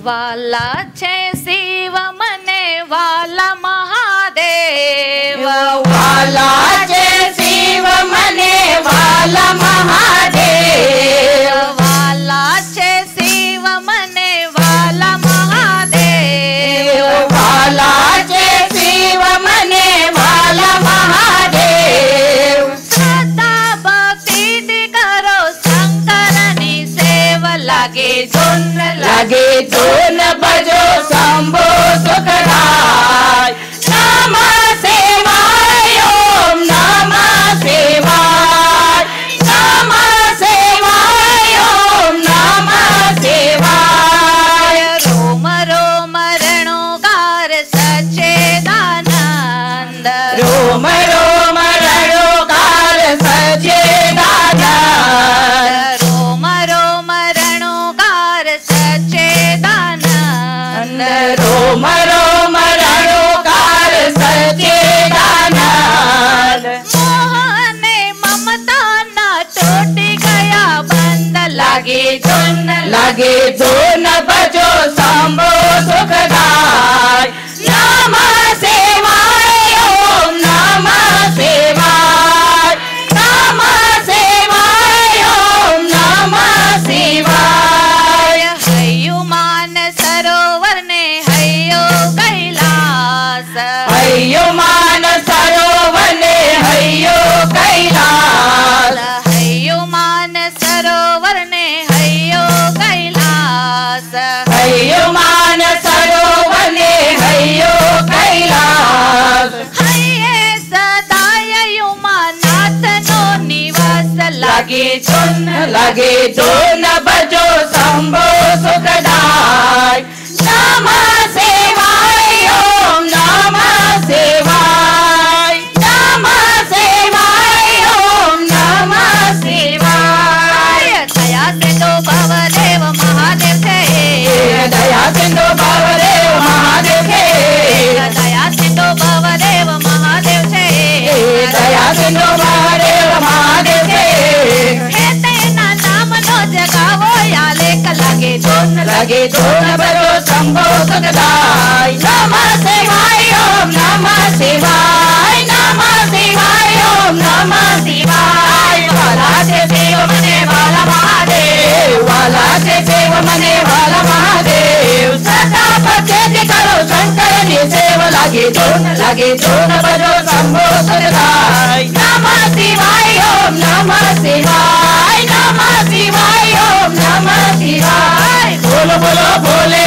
વાલા છે શિવ મને વાલા મહાદેવ વાલા છે શિવ મને વાલા મહાદેવ વાલા છે શિવ મને વાલા મહાદેવ વાલા છે શિવ મને વાલા મહાદેવ શ્રદ્ધા ભક્તિથી કરો શંકરની સેવ લાગે જોન લાગે ધૂન ભજો શંભો સુખદાય નમઃ શિવાય ઓમ નમઃ શિવાય નમઃ શિવાય ઓમ નમઃ શિવાય રોમ રોમ રણોગાર સચ્ચિદાનંદ રોમ રોમ રણોકાર સચ્ચિદાનંદ રોમ રોમ રણોગાર સચ્ચિદાનંદ રોમ રોમ રણોકાર સચ્ચિદાનંદ મોહને મમતાના તૂટી ગયા બંધ લાગે ધૂન લાગે ધૂન ભજો શંભો સુખદાય નમઃ શિવાય ઓમ નમઃ શિવાય નમઃ શિવાય ઓમ નમઃ શિવાય હૈયુમાન સરોવરને હૈયો કૈલાસ હૈયુમાન સરોવરને હૈયો કૈલાસ હૈયુમાન સરોવરને હૈયો કૈલાસ હૈયુમાન સરોવરને હૈયો કૈલાસ હૈયે સદાય યુમાનાથનો નિવાસ લાગે ધૂન લાગે ધૂન ભજો શંભો સુખદાય નમઃ શિવાય ઓમ નમઃ શિવાય નમઃ શિવાય ઓમ નમઃ શિવાય દયા સિંધુ ભવદેવ મહાદેવ છે દયા સિંધુ ભવદેવ મહાદેવ છે દયા સિંધુ ભવદેવ મહાદેવ છે દયા સિંધુ ભવદેવ મહાદેવ છે હે તેના નામનો જગાવો આલેખ લાગે ધૂન લાગે ધૂન ભજો શંભો સુખદાય નમઃ શિવાય ઓમ નમઃ શિવાય નમઃ શિવાય ઓમ નમઃ શિવાય વાલા છે શિવ મને વાલા મહાદેવ વાલા છે શિવ મને વાલા મહાદેવ સદા ભક્તિ કરો શંકરની સેવ લાગે ધૂન ભજો શંભો સુખદાય નમઃ શિવાય ઓમ નમઃ શિવાય નમઃ શિવાય ઓમ નમઃ શિવાય બોલો બોલો ભોલે